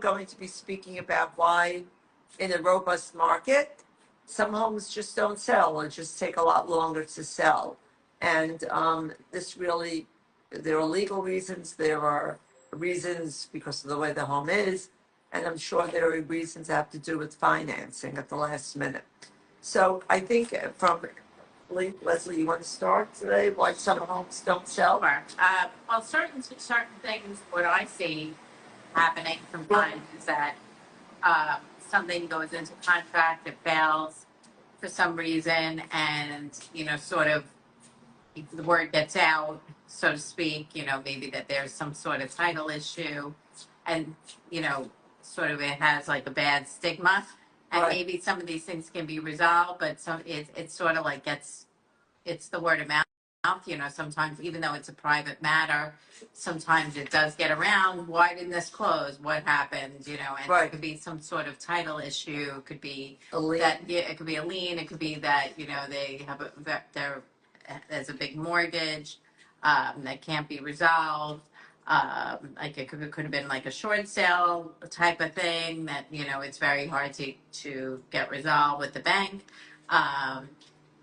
going to be speaking about why, in a robust market, some homes just don't sell or just take a lot longer to sell. And this really, there are legal reasons, there are reasons because of the way the home is, and I'm sure there are reasons that have to do with financing at the last minute. So I think from Leslie, you want to start today? Why some homes don't sell? Sure. Well, certain things, what I see happening sometimes is that something goes into contract, it fails for some reason, and sort of the word gets out, so to speak. Maybe that there's some sort of title issue, and sort of it has like a bad stigma, and Right. maybe some of these things can be resolved, but it's sort of like it's the word of mouth. Sometimes even though it's a private matter, sometimes it does get around. Why didn't this close? What happened? And Right. it could be some sort of title issue. It could be A lien. that it could be a lien. It could be that they have there's a big mortgage that can't be resolved. Like it could have been like a short sale type of thing that it's very hard to get resolved with the bank.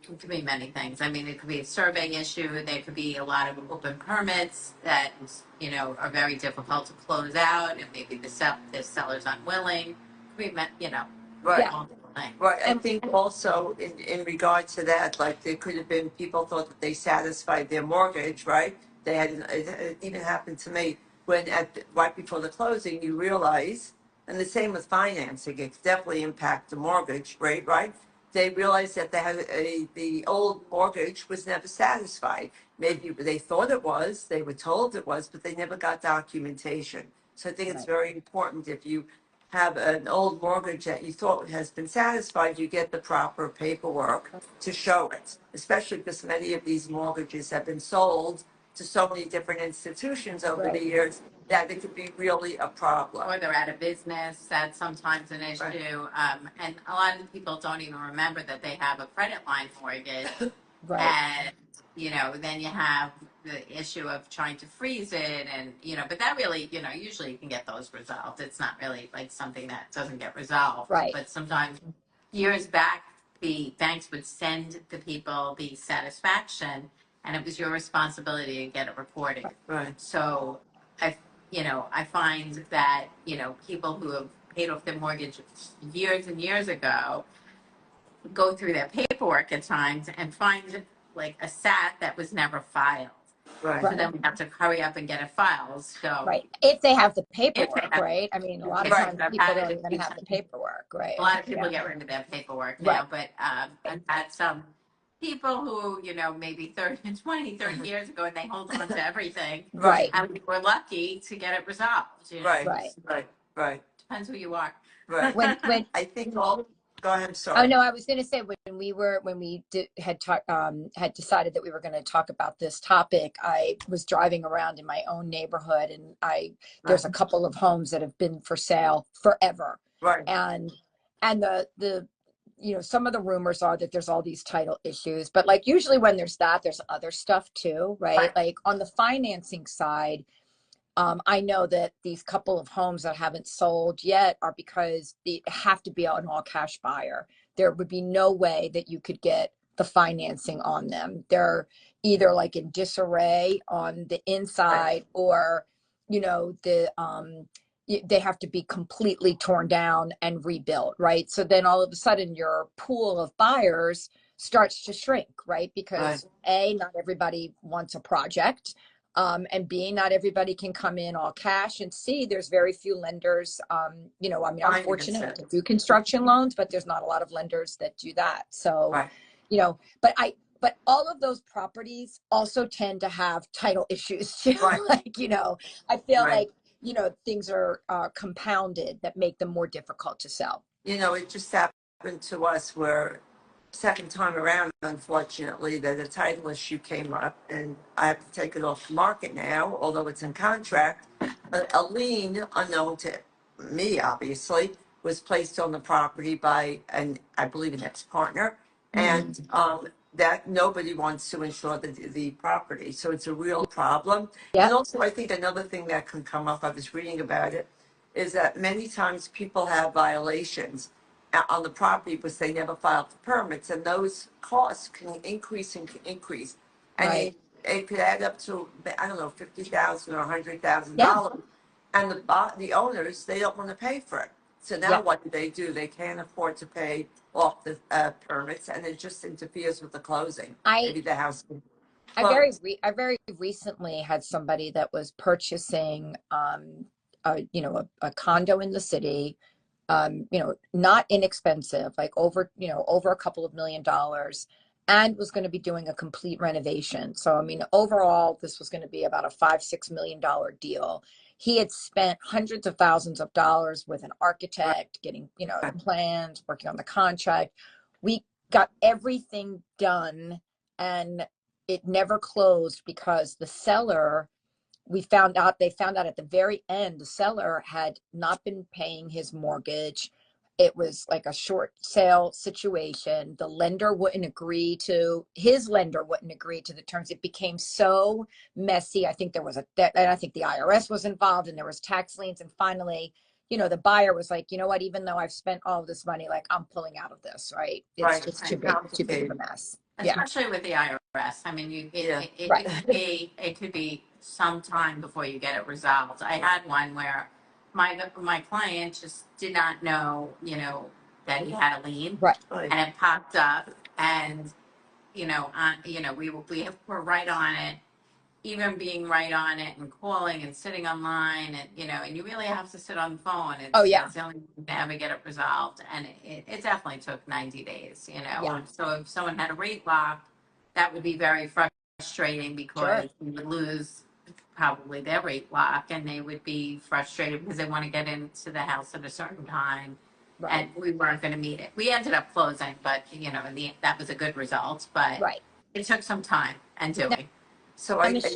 It could be many things. I mean, it could be a survey issue. There could be a lot of open permits that are very difficult to close out, and maybe the seller's unwilling. Could be Right. multiple things. Right. I think also in regard to that, like there could have been people thought that they satisfied their mortgage, right? They had it even happened to me when right before the closing, you realize, and the same with financing, it definitely impact the mortgage rate, right? They realized that they had the old mortgage was never satisfied. Maybe they thought it was, they were told it was, but they never got documentation. So I think it's very important if you have an old mortgage that you thought has been satisfied, you get the proper paperwork to show it, especially because many of these mortgages have been sold to so many different institutions over the years that it could be really a problem. Or they're out of business. That's sometimes an issue. Right. And a lot of people don't even remember that they have a credit line mortgage. Right. And, then you have the issue of trying to freeze it. And, but that really, usually you can get those resolved. It's not really like something that doesn't get resolved. Right. But sometimes years back, the banks would send the people the satisfaction, and it was your responsibility to get it reported. Right. So I find that, people who have paid off their mortgage years and years ago go through their paperwork at times and find like a SAT that was never filed. Right. So then we have to hurry up and get it filed. So Right. If they have the If they paperwork, have- right? I mean, a lot of Right. times people don't even have the paperwork, right? a lot of people Yeah. get rid of their paperwork now, Right. but I've had some people who, maybe 30, 20, 30 years ago, and they hold on to everything. Right. And we were lucky to get it resolved. Right. Right. Right. Right. Depends who you are. Right. When I think all. Go ahead. I'm sorry. Oh no, I was going to say when we had decided that we were going to talk about this topic, I was driving around in my own neighborhood, and there's a couple of homes that have been for sale forever, Right. and the some of the rumors are that there's all these title issues, but like usually when there's other stuff too, right? Right. Like on the financing side. I know that these couple of homes that haven't sold yet are because they have to be an all cash buyer. There would be no way that you could get the financing on them. They're either like in disarray on the inside, or, they have to be completely torn down and rebuilt, right? So then all of a sudden your pool of buyers starts to shrink, right? Because A, not everybody wants a project. And B, not everybody can come in all cash, and C, there's very few lenders. I'm fortunate to do construction loans, but there's not a lot of lenders that do that. So, but all of those properties also tend to have title issues too. Right. I feel like, things are compounded that make them more difficult to sell. It just happened to us where second time around, unfortunately, that a title issue came up, and I have to take it off the market now, although it's in contract. A lien, unknown to me, obviously, was placed on the property by I believe, an ex-partner, and that nobody wants to insure the property, so it's a real problem. Yeah. And also, I think another thing that can come up, I was reading about it, is that many times people have violations on the property because they never filed for permits, and those costs can increase and increase. And Right. it could add up to, I don't know, $50,000 or Yeah. $100,000. And the owners, they don't want to pay for it. So now Yeah. what do? They can't afford to pay off the permits, and it just interferes with the closing. I Maybe the house can I close. very recently had somebody that was purchasing a condo in the city, not inexpensive, like over a couple of $1 million, and was going to be doing a complete renovation. So I mean, overall, this was going to be about a $5-6 million deal. He had spent hundreds of thousands of dollars with an Right. architect, getting, the plans, working on the contract. We got everything done, and it never closed because the seller, they found out at the very end, the seller had not been paying his mortgage. It was like a short sale situation. His lender wouldn't agree to the terms. It became so messy. I think and I think the IRS was involved, and there was tax liens. And finally, the buyer was like, you know what, even though I've spent all of this money, like, I'm pulling out of this, right? It's Right. just And too big of a complicated. mess. Yeah. Especially with the IRS. I mean, Yeah. Right. it could be some time before you get it resolved. I had one where my client just did not know, that he had a lien, Right. Right. and it popped up, and we were right on it, even being right on it and calling and sitting online, and and you really have to sit on the phone. Oh, yeah. It's the only way to ever get it resolved, and it definitely took 90 days. Yeah. So if someone had a rate lock, that would be very frustrating because Sure. you would lose probably their rate lock, and they would be frustrated because they want to get into the house at a certain time. Right. And we weren't going to meet it. We ended up closing, but that was a good result. But Right. it took some time and Now, doing. So I was go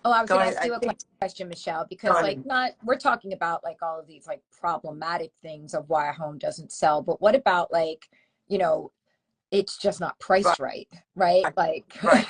going to ahead. ask you a question, Michelle, Go because ahead. we're talking about like all of these like problematic things of why a home doesn't sell, but what about like, it's just not priced right, right? Like, Right.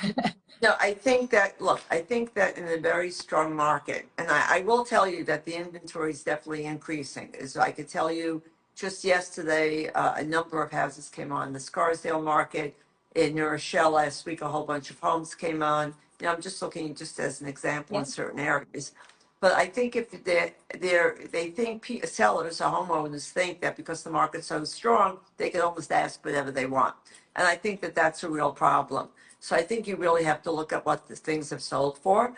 No, I think that in a very strong market, and I will tell you that the inventory is definitely increasing. As I could tell you, just yesterday, a number of houses came on the Scarsdale market. In New Rochelle last week, a whole bunch of homes came on. I'm just looking just as an example in yeah, certain areas. But I think if they think sellers or homeowners think that because the market's so strong, they can almost ask whatever they want. And I think that that's a real problem. So I think you really have to look at what the things have sold for.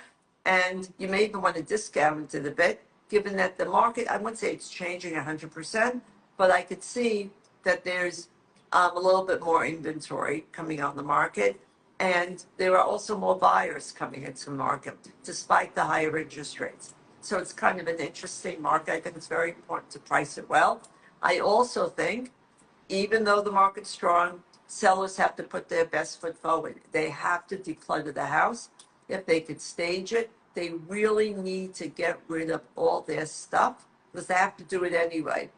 And you may even want to discount it a bit, given that the market, I wouldn't say it's changing 100%, but I could see that there's a little bit more inventory coming on the market. And there are also more buyers coming into the market, despite the higher interest rates. So it's kind of an interesting market. I think it's very important to price it well. I also think even though the market's strong, sellers have to put their best foot forward. They have to declutter the house. If they could stage it, they really need to get rid of all their stuff because they have to do it anyway.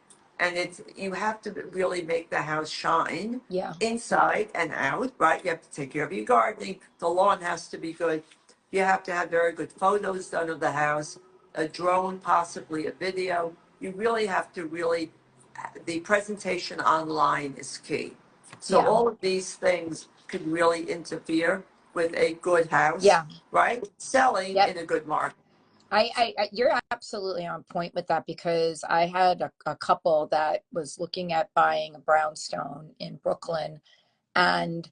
And you have to really make the house shine yeah, inside and out, right? You have to take care of your gardening. The lawn has to be good. You have to have very good photos done of the house, a drone, possibly a video. You really have to the presentation online is key. So yeah, all of these things could really interfere with a good house, yeah. right? Selling Yep. in a good market. You're absolutely on point with that, because I had a couple that was looking at buying a brownstone in Brooklyn, and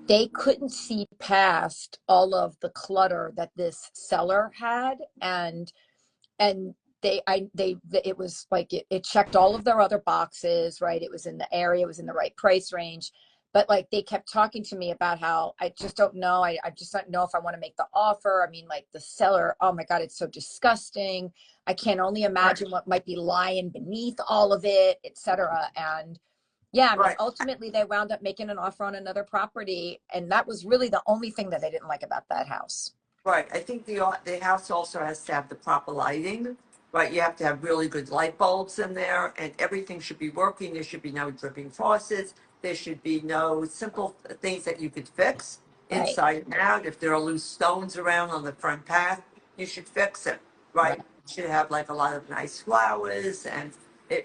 they couldn't see past all of the clutter that this seller had, and it was like it checked all of their other boxes, right? It was in the area, it was in the right price range, but like they kept talking to me about how I just don't know, I just don't know if I want to make the offer. I mean, like, the seller, oh my god, it's so disgusting. I can't only Right. imagine what might be lying beneath all of it, etc. And yeah, I mean, Right. ultimately they wound up making an offer on another property, and that was really the only thing that they didn't like about that house. Right. I think the house also has to have the proper lighting. Right. You have to have really good light bulbs in there, and everything should be working. There should be no dripping faucets. There should be no simple things that you could fix Right. inside and out. If there are loose stones around on the front path, you should fix it. Right. Right. should have like a lot of nice flowers, and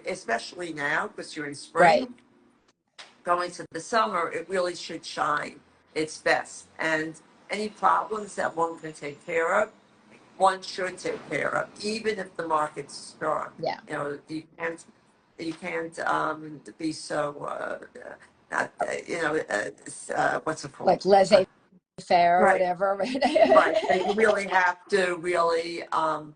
especially now because you're in Right. spring, going to the summer, it really should shine its best. And any problems that one can take care of, one should take care of, even if the market's strong. Yeah. You know, you can't be so not what's it called? Like laissez-faire or Right, whatever. right. And you really have to really but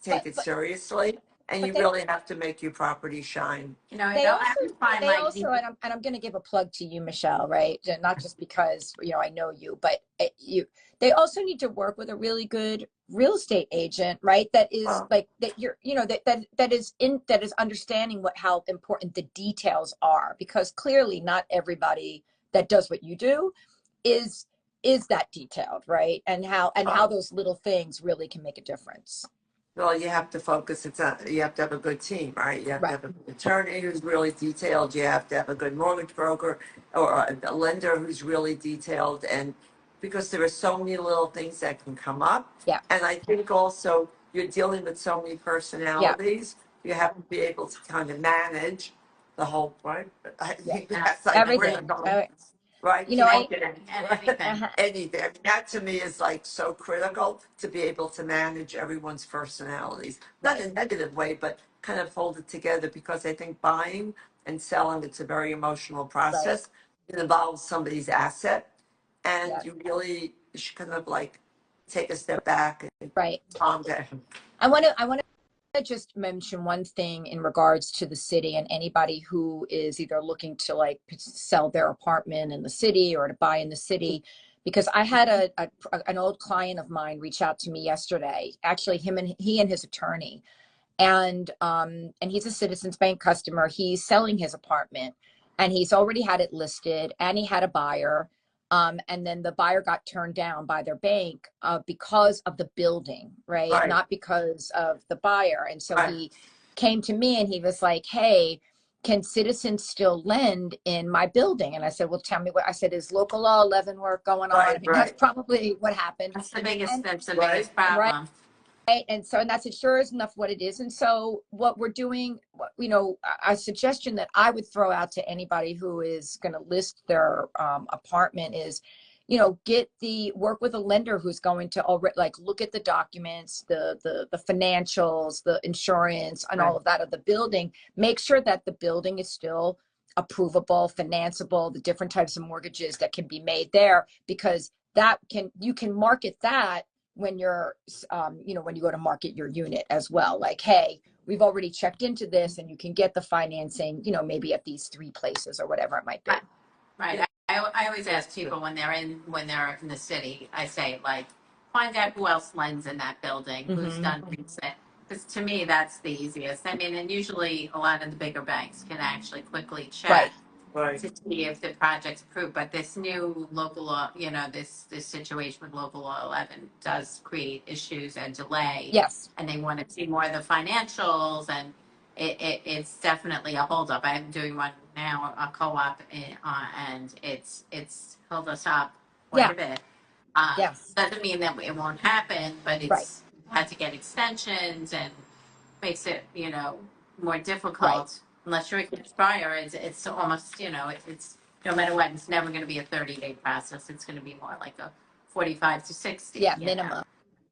take it but seriously, and but you they really have to make your property shine. You know, I they don't have also to find they like also and I'm going to give a plug to you, Michelle, right? And not just because I know you, but they also need to work with a really good real estate agent, right? That is Well, like that you're that is understanding how important the details are, because clearly not everybody that does what you do is that detailed, right? And how uh, those little things really can make a difference. well, you have to focus. You have to have a good team, right? You have to Right. have a good attorney who's really detailed. You have to have a good mortgage broker or a lender who's really detailed. And because there are so many little things that can come up. Yeah. And I think also you're dealing with so many Yeah. personalities. You have to be able to kind of manage the whole point. I Yeah. think that's like Everything. critical, right? You know, I Marketing, and right? anything. uh Anything. I mean, that to me is like so critical to be able to manage everyone's personalities, not right. in a negative way, but kind of hold it together, because I think buying and selling, it's a very emotional Right. process. It involves somebody's asset, and Yeah. you really should kind of like take a step back and Right. calm down. I want to just mention one thing in regards to the city and anybody who is either looking to like sell their apartment in the city or to buy in the city, because I had an old client of mine reach out to me yesterday, actually he and his attorney, and he's a Citizens Bank customer. He's selling his apartment and he's already had it listed and he had a buyer. And then the buyer got turned down by their bank because of the building, right? Right, Not because of the buyer. And so right, he came to me and he was like, hey, can Citizens still lend in my building? And I said, well, tell me what. I said, is local law 11 work going on? right, I mean, that's right, probably what happened. And That's the right. biggest right. problem. And so, and that's it, sure is enough what it is. And so what we're doing, a suggestion that I would throw out to anybody who is going to list their apartment is, work with a lender who's going to already like look at the documents, the financials, the insurance, and Right. all of that of the building. Make sure that the building is still approvable, financeable, the different types of mortgages that can be made there, because you can market that when you're when you go to market your unit as well, like, hey, we've already checked into this and you can get the financing, maybe at these 3 places or whatever it might be. Right. I always ask people when they're in the city, I say like, find out who else lends in that building, who's done things that, because to me that's the easiest. I mean, and usually a lot of the bigger banks can actually quickly check Right. Right. to see if the project's approved. But this new local law, this situation with local law 11 does create issues and delay. Yes. And they want to see more of the financials, and it's definitely a holdup. I'm doing one now, a co-op, and it's held us up quite Yeah. a bit. Yes. Doesn't mean that it won't happen, but Right. it's had to get extensions and makes it, more Right. difficult. Unless you're a cash buyer, it's almost, it's no matter what, it's never going to be a 30-day process. It's going to be more like a 45 to 60. Yeah, minimum.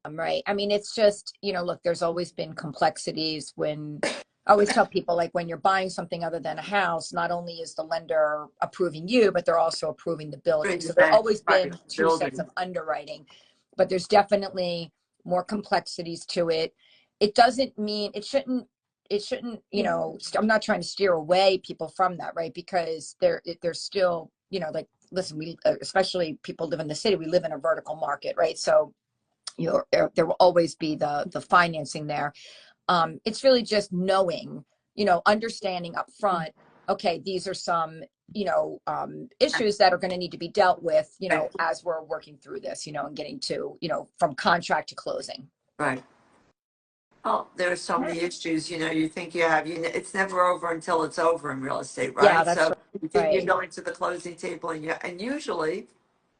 Right. I mean, it's just, look, there's always been complexities when I always tell people, like, when you're buying something other than a house, not only is the lender approving you, but they're also approving the building. So there's always been 2 sets of underwriting, but there's definitely more complexities to it. It doesn't mean it shouldn't, I'm not trying to steer away people from that, right? Because there's still, like, listen, we, especially people live in the city, we live in a vertical market, right? So there will always be the financing there. It's really just knowing, understanding up front, okay, these are some, issues that are going to need to be dealt with, Right. as we're working through this, and getting to, from contract to closing. Right. Well, there are so many issues, you think it's never over until it's over in real estate, Yeah, right? that's So you think you're right. going to the closing table, and usually,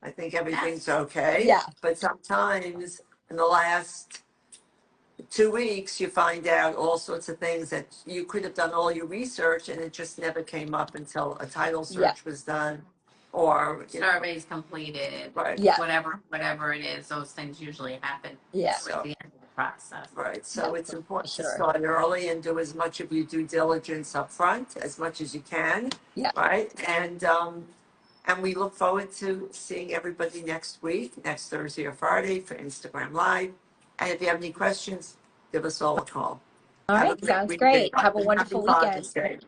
I think everything's okay. Yeah. But sometimes in the last 2 weeks, you find out all sorts of things that you could have done all your research and it just never came up until a title Yeah. search was done, or Surveys completed, right, Yeah. whatever it is, those things usually happen Yeah. So- towards the end of the process. right. So Yeah, it's important to sure. start early and do as much of your due diligence up front as much as you can. Yeah. Right. And we look forward to seeing everybody next week, next Thursday or Friday for Instagram Live. And if you have any questions, give us all a call. All Have a right. great Sounds weekend. great. Have a Happy wonderful Father's weekend. Day.